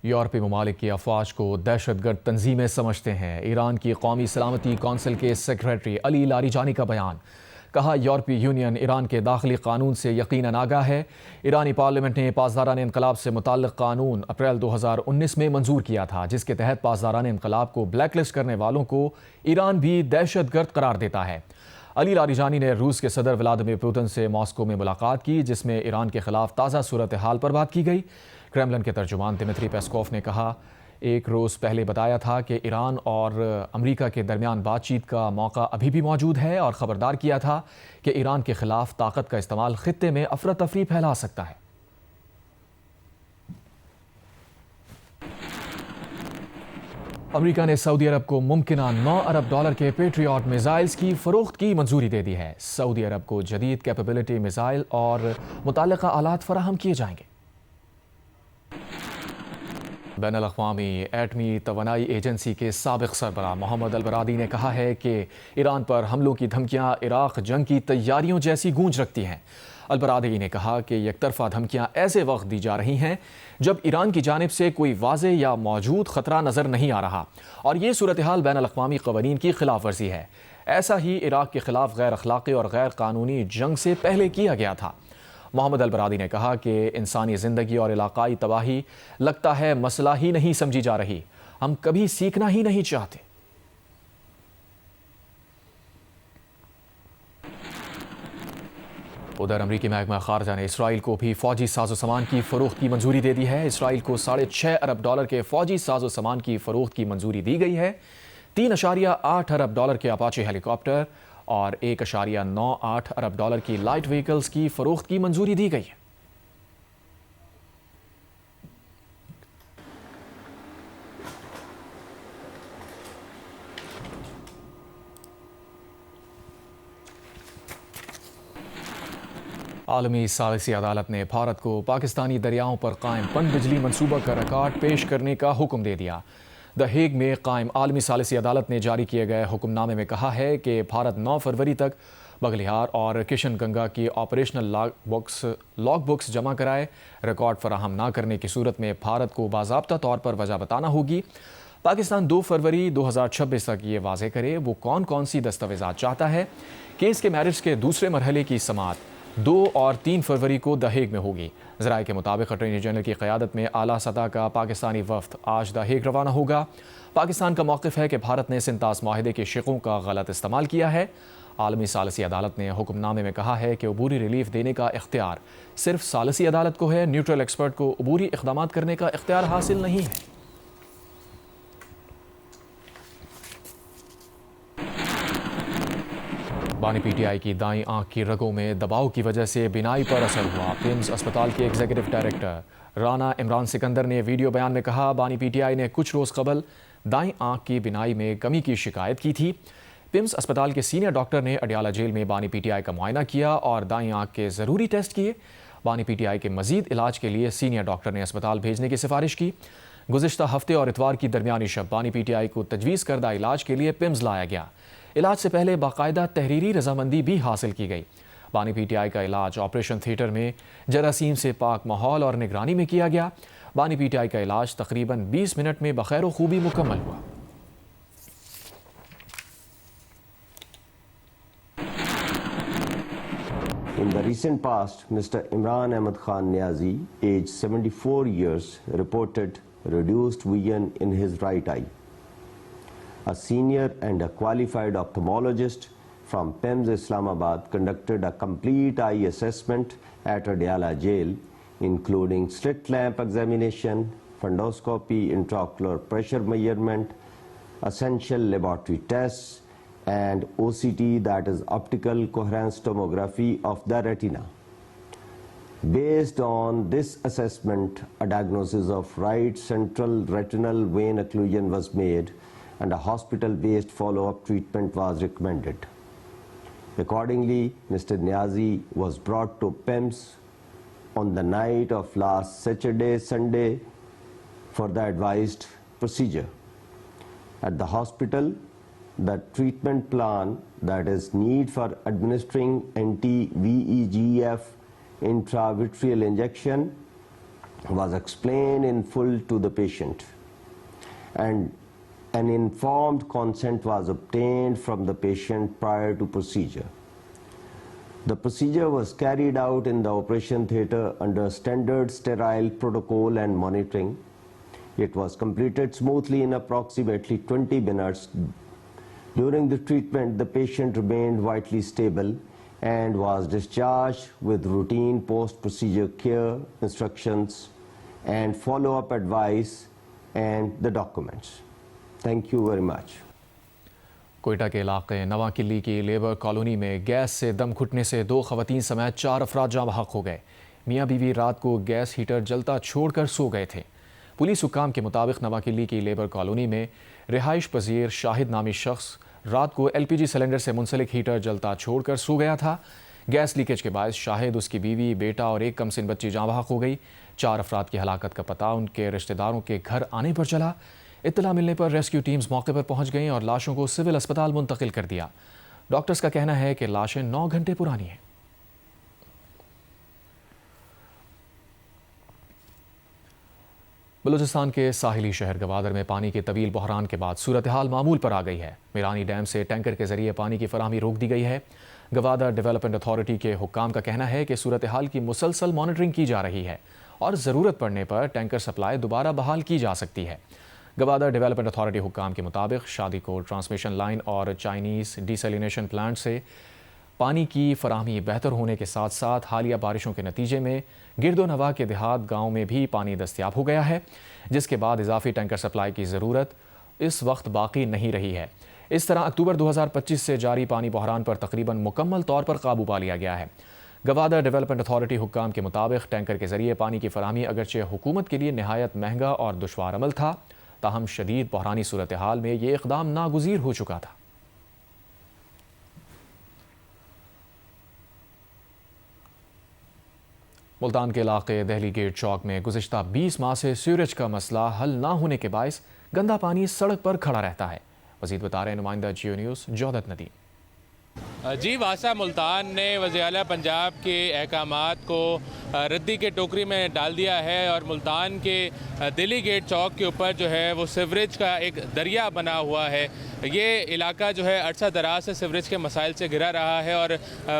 यूरोपीय ममालिक की अफवाज को दहशतगर्द तंजीमें समझते हैं। ईरान की कौमी सलामती कौंसिल के सेक्रेटरी अली लारीजानी का बयान। कहा, यूरोपीय यूनियन ईरान के दाखिली कानून से यकीनन आगाह है। ईरानी पार्लियामेंट ने पासदारान इनकलाब से मुताल्लिक़ कानून अप्रैल 2019 में मंजूर किया था, जिसके तहत पासदारान इनकलाब को ब्लैकलिस्ट करने वालों को ईरान भी दहशतगर्द करार देता है। अली लारीजानी ने रूस के सदर व्लादिमीर पुतिन से मॉस्को में मुलाकात की, जिसमें ईरान के खिलाफ ताज़ा सूरत हाल पर बात की गई। क्रेमलिन के तर्जुमान दिमित्री पेस्कोव ने कहा, एक रोज़ पहले बताया था कि ईरान और अमेरिका के दरमियान बातचीत का मौका अभी भी मौजूद है और ख़बरदार किया था कि ईरान के खिलाफ ताकत का इस्तेमाल खित्ते में अफरा तफरी फैला सकता है। अमेरिका ने सऊदी अरब को मुमकिना $9 अरब के पेट्रियट मिसाइल्स की फ़रोख्त की मंजूरी दे दी है। सऊदी अरब को जदीद कैपेबिलिटी मिसाइल और मुताल्लिक़ा आलात फराहम किए जाएंगे। बैनुल-अक़वामी एटमी तवानाई एजेंसी के साबिक़ सरबराह मोहम्मद अल-बरादी ने कहा है कि ईरान पर हमलों की धमकियां इराक़ जंग की तैयारियों जैसी गूंज रखती हैं। अल-बरादी ने कहा कि एकतरफ़ा धमकियां ऐसे वक्त दी जा रही हैं जब ईरान की जानिब से कोई वाज़ेह या मौजूद ख़तरा नज़र नहीं आ रहा, और ये सूरत हाल बैनुल-अक़वामी क़वानीन की खिलाफ वर्जी है। ऐसा ही इराक़ के ख़िलाफ़ गैर अखलाक़ी और गैर कानूनी जंग से पहले किया गया था। मोहम्मद अल-बरादी ने कहा कि इंसानी ज़िंदगी और इलाक़ाई तबाही लगता है मसला ही नहीं समझी जा रही, हम कभी सीखना ही नहीं चाहते। उधर अमरीकी महकमा ख़ारजा ने इसराइल को भी फ़ौजी साजो सामान की फ़रोख्त की मंजूरी दे दी है। इसराइल को $6.5 अरब के फ़ौजी साजो सामान की फ़रोख्त की मंजूरी दी गई है। $3.8 अरब के अपाचे हेलीकॉप्टर और $1.98 अरब की लाइट व्हीकल्स की फ़रोख्त की मंजूरी दी गई है। आलमी सालिसी अदालत ने भारत को पाकिस्तानी दरियाओं पर कायम पनबिजली मनसूबा का रिकॉर्ड पेश करने का हुक्म दे दिया। द हेग में कायम आलमी सालिसी अदालत ने जारी किए गए हुक्मनामे में कहा है कि भारत 9 फरवरी तक बगलिहार और किशन गंगा की ऑपरेशनल लॉग बुक्स जमा कराए। रिकॉर्ड फराहम ना करने की सूरत में भारत को बाज़ाब्ता तौर पर वजह बताना होगी। पाकिस्तान 2 फरवरी 2026 तक ये वाज़ेह करे वो कौन कौन सी दस्तावेज़ात चाहता है। केस के मैरिज के दूसरे मरहले की समाअत 2 और 3 फरवरी को द हेग में होगी। ज़राए के मुताबिक अटॉर्नी जनरल की क़यादत में आला सतह का पाकिस्तानी वफ़द आज द हेग रवाना होगा। पाकिस्तान का मौक़िफ़ है कि भारत ने सिंतास माहिदे के शिकों का गलत इस्तेमाल किया है। आलमी सालिसी अदालत ने हुक्मनामे में कहा है कि अबूरी रिलीफ देने का इख्तियार सिर्फ सालिसी अदालत को है। न्यूट्रल एक्सपर्ट को अबूरी इक़दामात करने का इख्तियार हासिल नहीं है। बानी पीटीआई की दाईं आंख की रगों में दबाव की वजह से बिनाई पर असर हुआ। पिम्स अस्पताल के एग्जीक्यूटिव डायरेक्टर राना इमरान सिकंदर ने वीडियो बयान में कहा, बानी पीटीआई ने कुछ रोज़ कबल दाईं आंख की बिनाई में कमी की शिकायत की थी। पिम्स अस्पताल के सीनियर डॉक्टर ने अडियाला जेल में बानी पीटीआई का मुआयना किया और दाईं आंख के ज़रूरी टेस्ट किए। बानी पीटीआई के मजीद इलाज के लिए सीनियर डॉक्टर ने अस्पताल भेजने की सिफारिश की। गुज़िश्ता हफ्ते और इतवार की दरमियानी शब बानी पीटीआई को तजवीज़ करदा इलाज के लिए पिम्स लाया गया। इलाज से पहले बाकायदा तहरीरी रजामंदी भी हासिल की गई। बानी पीटीआई का इलाज ऑपरेशन थिएटर में जरासीम से पाक माहौल और निगरानी में किया गया। बानी पीटीआई का इलाज तकरीबन 20 मिनट में बखैर खूबी मुकम्मल हुआ। In the recent past, Mr. Imran Ahmad Khan Niazi, aged 74 years, reported reduced vision in his right eye. A senior and a qualified ophthalmologist from PIMS Islamabad conducted a complete eye assessment at Adiala jail, including slit lamp examination, fundoscopy, intraocular pressure measurement, essential laboratory tests, and OCT, that is optical coherence tomography of the retina. Based on this assessment, a diagnosis of right central retinal vein occlusion was made and a hospital-based follow-up treatment was recommended. Accordingly, Mr. Niazi was brought to PIMS on the night of last Saturday, Sunday for the advised procedure. At the hospital, the treatment plan, that is need for administering anti-VEGF intravitreal injection was explained in full to the patient, and an informed consent was obtained from the patient prior to procedure. The procedure was carried out in the operation theatre under standard sterile protocol and monitoring. It was completed smoothly in approximately 20 minutes. During the treatment, the patient remained vitally stable and was discharged with routine post-procedure care, instructions, and follow-up advice and the documents. Thank you very much. Quetta के इलाके नवाकिली की labour colony में gas से दम घुटने से 2 खवातीन समेत 4 अफराद जाँ बहक हो गए। मियाँ बीवी रात को गैस हीटर जलता छोड़कर सो गए थे। पुलिस हुक्काम के मुताबिक नवाकिली की लेबर कॉलोनी में रिहाइश पजीर शाहिद नामी शख्स रात को LPG सिलेंडर से मुंसलिक हीटर जलता छोड़कर सो गया था। गैस लीकेज के बायस शाहिद, उसकी बीवी, बेटा और एक कमसिन बच्ची जाँ बहक हो गई। 4 अफराद की हलाकत का पता उनके रिश्तेदारों के घर आने पर चला। इत्तला मिलने पर रेस्क्यू टीम्स मौके पर पहुंच गईं और लाशों को सिविल अस्पताल मुंतकिल कर दिया। डॉक्टर्स का कहना है कि लाशें 9 घंटे पुरानी हैं। बलूचिस्तान के साहिली शहर गवादर में पानी के तवील बहरान के बाद सूरत हाल मामूल पर आ गई है। मीरानी डैम से टैंकर के जरिए पानी की फराहमी रोक दी गई है। गवादर डेवलपमेंट अथॉरिटी के हुक्काम का कहना है कि सूरत हाल की मुसलसल मॉनिटरिंग की जा रही है और ज़रूरत पड़ने पर टैंकर सप्लाई दोबारा बहाल की जा सकती है। गवादर डेवलपमेंट अथॉरिटी हुक्काम के मुताबिक शादीकोट ट्रांसमिशन लाइन और चाइनीज़ डिसैलिनेशन प्लांट से पानी की फराहमी बेहतर होने के साथ साथ हालिया बारिशों के नतीजे में गिरदोनवा के देहात गांव में भी पानी दस्तयाब हो गया है, जिसके बाद इजाफी टैंकर सप्लाई की ज़रूरत इस वक्त बाकी नहीं रही है। इस तरह अक्टूबर 2025 से जारी पानी बहरान पर तकरीबन मुकम्मल तौर पर काबू पा लिया गया है। गवादर डेवलपमेंट अथॉरिटी हुक्काम के मुताबिक टैंकर के जरिए पानी की फराहमी अगरचे हुकूमत के लिए नहायत महंगा और दुश्वार अमल था, ताहम शदीद बहरानी सूरत हाल में ये इक़दाम नागुज़ीर हो चुका था। मुल्तान के इलाके दहली गेट चौक में गुज़िश्ता 20 माह से सीवरेज का मसला हल ना होने के बायस गंदा पानी सड़क पर खड़ा रहता है। मज़ीद बता रहे हैं नुमाइंदा जियो न्यूज़ जौदत नदीम। जी, वासा मुल्तान ने वज़ीर-ए-आला पंजाब के अहकामात को रद्दी के टोकरी में डाल दिया है और मुल्तान के दिल्ली गेट चौक के ऊपर जो है वो सीवरेज का एक दरिया बना हुआ है। ये इलाका जो है अरसा दराज से सीवरेज के मसाइल से घिरा रहा है और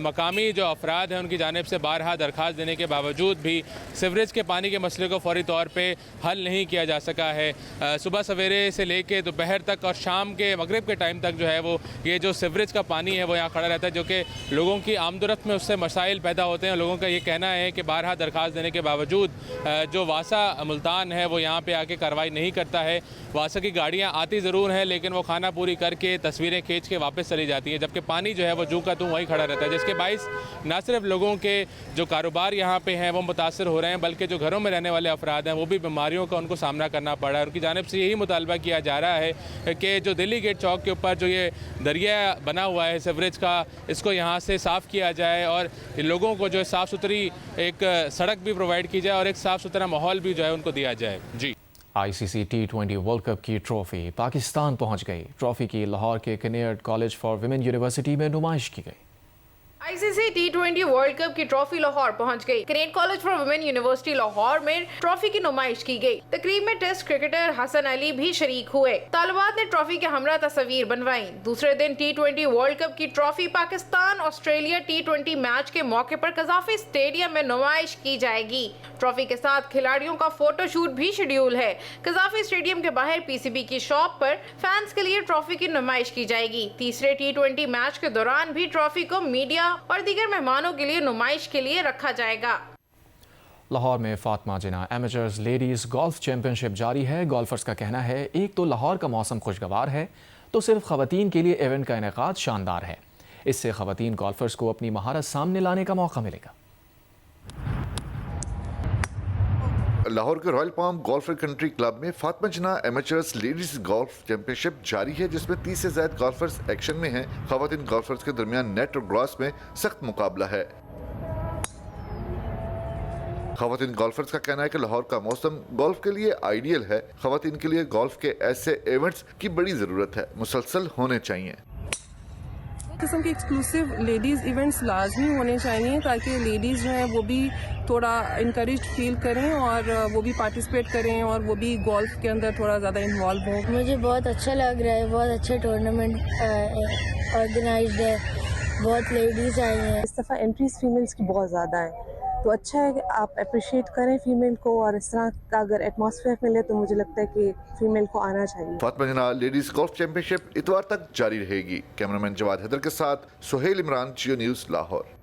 मकामी जो अफराद हैं उनकी जानिब से बारहा दरख्वास्त देने के बावजूद भी सीवरेज के पानी के मसले को फौरी तौर पर हल नहीं किया जा सका है। सुबह सवेरे से लेकर दोपहर तक और शाम के मगरिब के टाइम तक जो है वो ये जो सीवरेज का पानी है वो यहाँ खड़ा रहता है, जो कि लोगों की आमदरफ्त में उससे मसाइल पैदा होते हैं। लोगों का ये कहना है कि बारहा दरख्वास्त देने के बावजूद जो वासा मुल्तान है वो यहाँ पे आके कार्रवाई नहीं करता है। वासा की गाड़ियाँ आती ज़रूर हैं लेकिन वो खाना पूरी करके तस्वीरें खींच के वापस चली जाती हैं, जबकि पानी जो है वो जू का तू वहीं खड़ा रहता है, जिसके बाइस ना सिर्फ लोगों के जो कारोबार यहाँ पे हैं वो मुतासर हो रहे हैं, बल्कि जो घरों में रहने वाले अफराद हैं वो भी बीमारियों का उनको सामना करना पड़ रहा है। उनकी जानिब से यही मुतालबा किया जा रहा है कि जो दिल्ली गेट चौक के ऊपर जो ये दरिया बना हुआ है सीवरेज का, इसको यहाँ से साफ़ किया जाए और लोगों को जो है साफ़ सुथरी एक सड़क भी प्रोवाइड की जाए और एक साफ़ सुथरा माहौल भी जो है उनको दिया जाए। जी, ICC T20 वर्ल्ड कप की ट्रॉफी पाकिस्तान पहुंच गई। ट्रॉफी की लाहौर के Kinnaird college for women university में नुमाइश की गई। ICC T20 वर्ल्ड कप की ट्रॉफी लाहौर पहुंच गई। Kinnaird college for women university Lahore में ट्रॉफी की नुमाइश की गई। तकरीब में टेस्ट क्रिकेटर हसन अली भी शरीक हुए। तालिबात ने ट्रॉफी के हमरा तस्वीर बनवाई। दूसरे दिन T20 वर्ल्ड कप की trophy Pakistan Australia T20 match के मौके पर कजाफी स्टेडियम में नुमाइश की जाएगी। ट्रॉफी के साथ खिलाड़ियों का फोटो शूट भी शेड्यूल है। कजाफी स्टेडियम के बाहर PCB की शॉप पर फैंस के लिए ट्रॉफी की नुमाइश की जाएगी। तीसरे T20 मैच के दौरान भी ट्रॉफी को मीडिया और दीगर मेहमानों के लिए नुमाइश के लिए रखा जाएगा। लाहौर में फातिमा जिन्ना एमेचर्स लेडीज गोल्फ चैंपियनशिप जारी है। गोल्फर्स का कहना है एक तो लाहौर का मौसम खुशगवार है, तो सिर्फ खवातीन के लिए इवेंट का इनेकाद शानदार है। इससे खवातीन गोल्फर्स को अपनी महारत सामने लाने का मौका मिलेगा। लाहौर के royal palm golf and country club में फातिमा जिन्ना एमेचर्स लेडीज गोल्फ चैंपियनशिप जारी है, जिसमें 30 से ज्यादा गोल्फर्स एक्शन में हैं। खवातीन गोल्फर्स के दरमियान नेट और ग्रॉस में सख्त मुकाबला है। खवातीन गोल्फर्स का कहना है कि लाहौर का मौसम गोल्फ के लिए आइडियल है। खवातीन के लिए गोल्फ के ऐसे इवेंट्स की बड़ी जरूरत है, मुसलसल होने चाहिए। किस्म के एक्सक्लूसिव लेडीज़ इवेंट्स लाजमी होने चाहिए ताकि लेडीज़ जो हैं वो भी थोड़ा इनकरेज फील करें और वो भी पार्टिसिपेट करें और वो भी गोल्फ के अंदर थोड़ा ज़्यादा इन्वॉल्व हों। मुझे बहुत अच्छा लग रहा है, बहुत अच्छे टूर्नामेंट ऑर्गेनाइज्ड है, बहुत लेडीज़ आई हैं। इस दफ़ा एंट्रीज फीमेल्स की बहुत ज़्यादा है, तो अच्छा है कि आप अप्रिशिएट करें फीमेल को, और इस तरह का अगर एटमॉस्फेयर मिले तो मुझे लगता है कि फीमेल को आना चाहिए। फातिमा जिन्ना लेडीज गोल्फ चैंपियनशिप इतवार तक जारी रहेगी। कैमरामैन जवाद हैदर के साथ सुहेल इमरान, जियो न्यूज़, लाहौर।